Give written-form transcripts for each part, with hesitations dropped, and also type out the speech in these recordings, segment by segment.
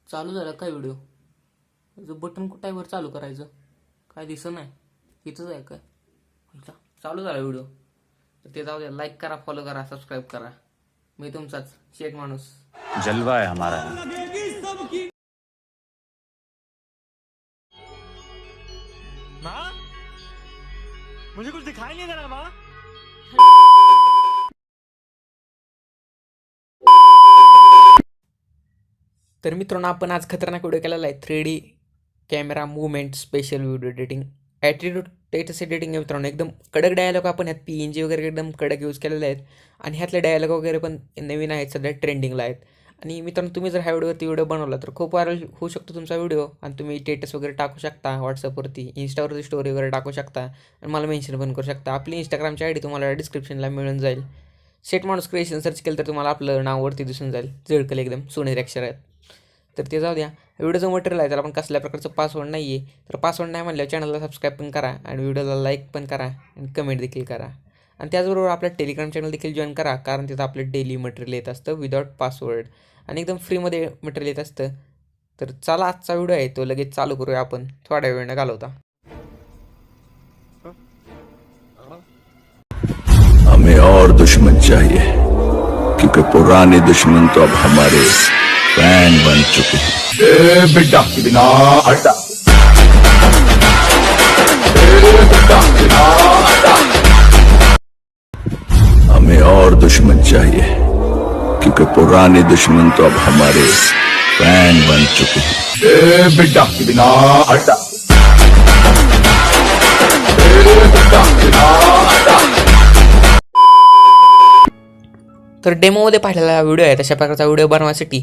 चालू झाला काय व्हिडिओ? त्याचं बटन कुठं आहे वर चालू करायचं? काय दिसत नाही. इथंच आहे काय? चालू झाला व्हिडिओ. तर ते जाऊ द्या. लाईक करा, फॉलो करा, सबस्क्राईब करा. मी तुमचाच शेठ माणूस. जलवा है हमारा. माँ, मुझे कुछ दिखाई नहीं दे रहा माँ. तर मित्रांनो, आपण आज खतरनाक व्हिडिओ केलेला आहे. 3D camera movement special video editing, attitude status editing आहे मित्रांनो. एकदम कडक डायलॉग आपण ह्यात PNG वगैरे एकदम कडक यूज केलेले आहेत. आणि ह्यातले डायलॉग वगैरे पण नवीन आहेत, सध्या ट्रेंडिंगला आहेत. आणि मित्रांनो, तुम्ही जर ह्या व्हिडिओ बनवला तर खूप व्हायरल होऊ शकतो तुमचा व्हिडिओ. आणि तुम्ही स्टेटस वगैरे टाकू शकता, व्हॉट्सअपवरती, इंस्टावरती स्टोरी वगैरे टाकू शकता. आणि मला मेन्शन पण करू शकता. आपली इंस्टाग्रामची ID तुम्हाला डिस्क्रिप्शनला मिळून जाईल. शेठ माणूस क्रिएशन सर्च केलं तर तुम्हाला आपलं नाववरती दिसून जाईल. जळकल एकदम सोनेरी अक्षर आहेत. तर ते जाऊ द्या. व्हिडिओचं मटेरियल आहे, त्याला आपण कसल्या प्रकारचं पासवर्ड नाही आहे. तर पासवर्ड नाही म्हणल्यावर चॅनलला सबस्क्राईब पण करा आणि व्हिडिओला लाईक पण करा आणि कमेंट देखील करा. आणि त्याचबरोबर आपल्या टेलिग्राम चॅनल देखील जॉईन करा, कारण तिथं आपलं डेली मटेरियल येत असतं विदाउट पासवर्ड आणि एकदम फ्रीमध्ये मटेरियल येत असतं. तर चला, आजचा व्हिडिओ आहे तो लगेच चालू करूया आपण, थोड्या वेळ न घालवता. हमें और दुश्मन चाहिए, क्योंकि पुराने दुश्मन तो अब हमारे फैन बन चुके हैं. बेटा बिना हटा, बेटा बिना हटा. हमें और दुश्मन चाहिए, क्योंकि पुराने दुश्मन तो अब हमारे फैन बन चुके हैं. बेटा बिना हटा, बेटा बिना हटा. तर डेमोमध्ये पाहिलेला व्हिडिओ आहे, तशा प्रकारचा व्हिडिओ बनवण्यासाठी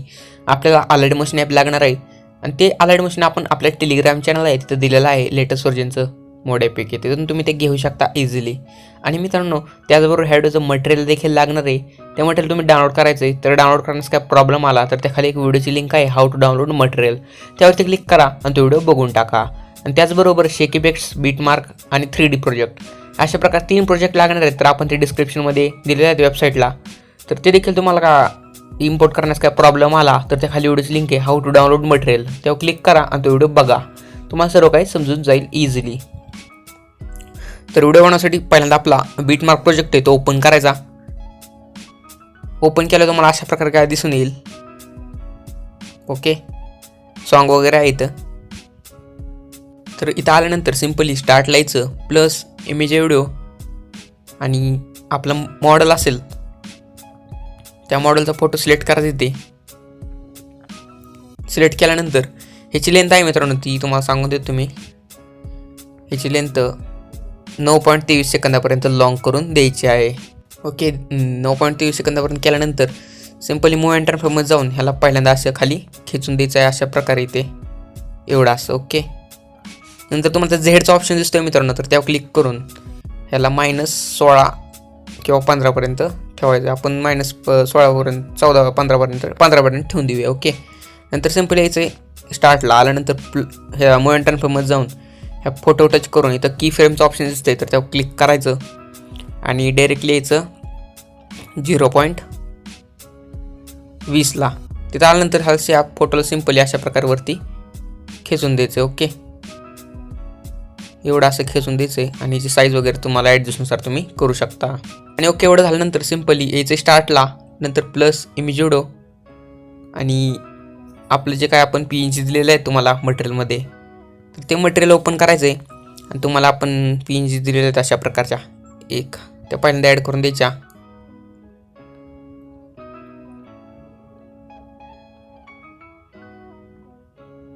आपल्याला Alight मशीन ॲप लागणार आहे. आणि ते Alight मशीन आपण आपल्या टेलिग्राम चॅनल आहे तिथं दिलेलं आहे, लेटेस्ट व्हर्जनचं मोड ॲपपैकी. तिथून तुम्ही ते घेऊ शकता इझिली. आणि मित्रांनो, त्याचबरोबर ह्या व्हिडिओचं मटेरियल देखील लागणार आहे. ते मटेरियल तुम्ही डाउनलोड करायचं आहे. तर डाउनलोड करण्यास काय प्रॉब्लेम आला तर त्याखाली एक व्हिडिओची लिंक आहे, हाऊ टू डाउनलोड मटेरियल. त्यावरती क्लिक करा आणि तो व्हिडिओ बघून टाका. आणि त्याचबरोबर शेक इफेक्ट्स, बीटमार्क आणि 3D प्रोजेक्ट, अशा प्रकारे 3 प्रोजेक्ट लागणार आहेत. तर आपण ते डिस्क्रिप्शनमध्ये दिलेले आहेत वेबसाईटला. तर ते देखील तुम्हाला का इम्पोर्ट करण्यास काय प्रॉब्लेम आला तर त्या खाली व्हिडिओची लिंक आहे, हाऊ टू डाउनलोड मटेरियल. त्यावर क्लिक करा आणि तो व्हिडिओ बघा. तुम्हाला सर्व काही समजून जाईल इझिली. तर व्हिडिओ बनवण्यासाठी पहिल्यांदा आपला बीटमार्क प्रोजेक्ट आहे तो ओपन करायचा. ओपन केलं तुम्हाला अशा प्रकारे काय दिसून येईल. ओके, सॉन्ग वगैरे आहे इथं. तर इथं आल्यानंतर सिम्पली स्टार्टला यायचं, प्लस इमेज व्हिडिओ आणि आपलं मॉडेल असेल त्या मॉडेलचा फोटो सिलेक्ट करायचा. इथे सिलेक्ट केल्यानंतर ह्याची लेंथ आहे मित्रांनो, ती तुम्हाला सांगून देतो मी. ह्याची लेंथ 9.23 सेकंदापर्यंत लॉंग करून द्यायची आहे. ओके, 9.23 सेकंदापर्यंत केल्यानंतर सिम्पली मूव अँड ट्रान्सफॉर्ममध्ये जाऊन ह्याला पहिल्यांदा असं खाली खेचून द्यायचं आहे, अशा प्रकारे इथे एवढं असं. ओके, नंतर तुम्हाला झेडचा ऑप्शन दिसतोय मित्रांनो, तर त्यावर क्लिक करून ह्याला -16 किंवा 15पर्यंत ठेवायचं. आपण -16पर्यंत 14 15पर्यंत ठेवून देऊया. ओके, नंतर सिम्पली यायचं स्टार्टला आल्यानंतर ह्या मूव अँड ट्रान्सफॉर्ममध्ये जाऊन ह्या फोटो टच करून इथं की फ्रेमचं ऑप्शन दिसतंय, तर त्यावर क्लिक करायचं आणि डायरेक्टली यायचं 0.20ला. तिथं आल्यानंतर ह्या फोटोला सिम्पली अशा प्रकारे वरती खेचून द्यायचं. ओके, एवढं असं खेचून द्यायचं आहे. आणि याची साईज वगैरे तुम्हाला ॲडजस्टनुसार तुम्ही करू शकता. आणि ओके, एवढं झाल्यानंतर सिम्पली यायचं स्टार्टला, नंतर प्लस इमेज व्हिडिओ आणि आपलं जे काय आपण PNG दिलेलं आहे तुम्हाला मटेरियलमध्ये, तर ते मटेरियल ओपन करायचं आहे. आणि तुम्हाला आपण PNG दिलेले आहेत अशा प्रकारच्या एक, त्या पहिल्यांदा ॲड करून द्यायच्या.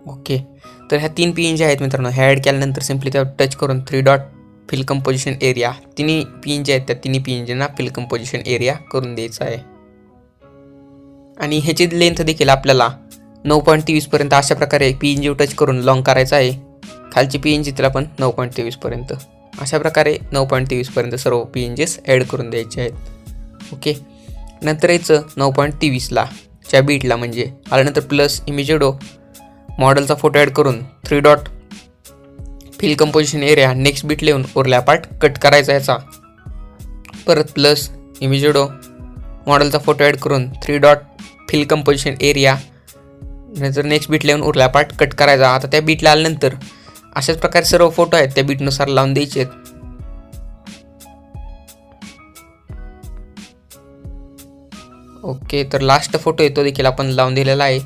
ओके, तर ह्या 3 PNG आहेत मित्रांनो. ह्या ॲड केल्यानंतर सिम्पली त्यावर टच करून 3 डॉट फिल कंपोजिशन एरिया, तिन्ही PNG आहेत, त्या तिन्ही PNGना फिल कंपोजिशन एरिया करून द्यायचा आहे. आणि ह्याची लेंथ देखील आपल्याला 9.23पर्यंत अशा प्रकारे PNG टच करून लॉंग करायचं आहे. खालची PNG तिला पण 9.23पर्यंत, अशा प्रकारे 9.23पर्यंत सर्व PNGs ॲड करून द्यायचे आहेत. ओके, नंतर यायचं 9.23ला च्या बीटला म्हणजे आल्यानंतर प्लस इमेज व्हिडिओ, मॉडेलचा फोटो ॲड करून 3 dot fill composition area, next beat लिहून उरल्या पार्ट कट करायचा याचा. परत प्लस इमेज व्हिडिओ, मॉडेलचा फोटो ॲड करून 3 डॉट फिल कंपोजिशन एरिया, नंतर नेक्स्ट बीटला येऊन उरला पार्ट कट करायचा. आता त्या बीटला आल्यानंतर अशाच प्रकारे सर्व फोटो आहेत त्या बीटनुसार लावून द्यायचे आहेत. ओके, तर लास्ट फोटो आहे तो देखील आपण लावून दिलेला आहे.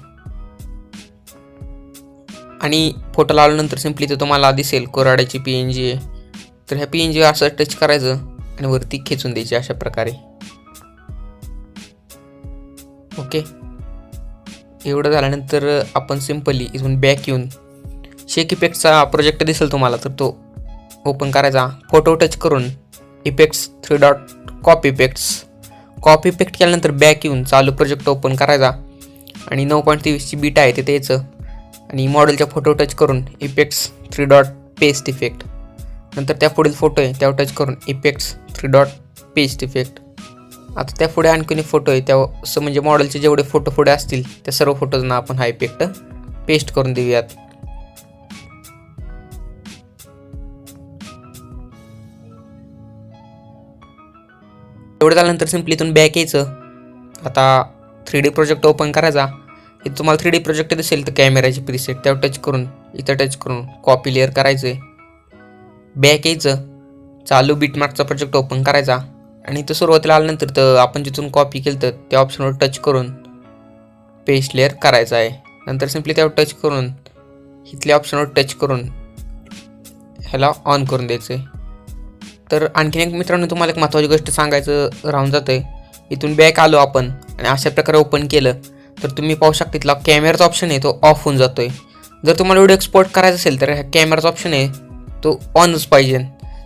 आणि फोटो लावल्यानंतर सिम्पली ते तुम्हाला दिसेल कोराड्याची PNG आहे. तर ह्या PNG असं टच करायचं आणि वरती खेचून द्यायचे अशा प्रकारे. ओके, एवढं झाल्यानंतर आपण सिम्पली इथून बॅक येऊन शेक इफेक्टचा प्रोजेक्ट दिसेल तुम्हाला, तर तो ओपन करायचा. फोटो टच करून इफेक्ट्स 3 डॉट कॉपी इफेक्ट केल्यानंतर बॅक येऊन चालू प्रोजेक्ट ओपन करायचा. आणि 9.23ची बीट आहे तिथे यायचं आणि मॉडेलच्या फोटो टच करून इफेक्ट्स 3 डॉट पेस्ट इफेक्ट. नंतर त्या पुढील फोटो आहे त्यावर टच करून इफेक्ट्स 3 डॉट पेस्ट इफेक्ट. आता त्या पुढे आणखीन फोटो आहे त्या असं म्हणजे मॉडेलचे जेवढे फोटो पुढे असतील त्या सर्व फोटोजना आपण हा इफेक्ट पेस्ट करून देऊयात. एवढं झाल्यानंतर सिम्पली इथून बॅक यायचं. आता 3D प्रोजेक्ट ओपन करायचा. इथं तुम्हाला 3D प्रोजेक्ट दिसेल तर कॅमेराची प्रीसेट त्यावर टच करून इथं टच करून कॉपी लेअर करायचं आहे. बॅक यायचं, चालू बीटमार्कचा प्रोजेक्ट ओपन करायचा आणि इथं सुरुवातीला आल्यानंतर तर आपण जिथून कॉपी केलं तर त्या ऑप्शनवर टच करून पेस्ट लेअर करायचा आहे. नंतर सिम्पली त्यावर टच करून इथल्या ऑप्शनवर टच करून ह्याला ऑन करून द्यायचं आहे. तर आणखीन एक मित्रांनो तुम्हाला एक महत्त्वाची गोष्ट सांगायचं राहून जातं आहे. इथून बॅक आलो आपण आणि अशा प्रकारे ओपन केलं तर तुम्ही पाहू शकता इथला कॅमेराचा ऑप्शन आहे तो ऑफ होऊन जातो आहे. जर तुम्हाला व्हिडिओ एक्सपोर्ट करायचा असेल तर ह्या कॅमेराचा ऑप्शन आहे तो ऑनच पाहिजे.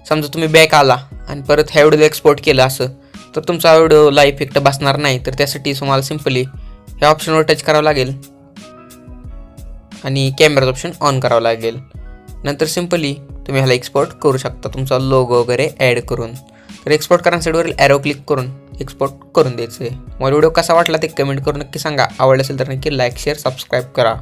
समजा तुम्ही बॅक आला आणि परत ह्या व्हिडिओ एक्सपोर्ट केलं असं तर तुमचा व्हिडिओला इफेक्ट बसणार नाही. तर त्यासाठी तुम्हाला सिम्पली ह्या ऑप्शनवर टच करावं लागेल आणि कॅमेराचं ऑप्शन ऑन करावं लागेल. नंतर सिम्पली तुम्ही ह्याला एक्सपोर्ट करू शकता तुमचा लोगो वगैरे ॲड करून. तर एक्सपोर्ट करण्यासाठीवरील ॲरो क्लिक करून एक्सपोर्ट करून द्यायचं आहे. मला व्हिडिओ कसा वाटला ते कमेंट करून नक्की सांगा. आवडला असेल तर नक्की लाईक शेअर सबस्क्राईब करा.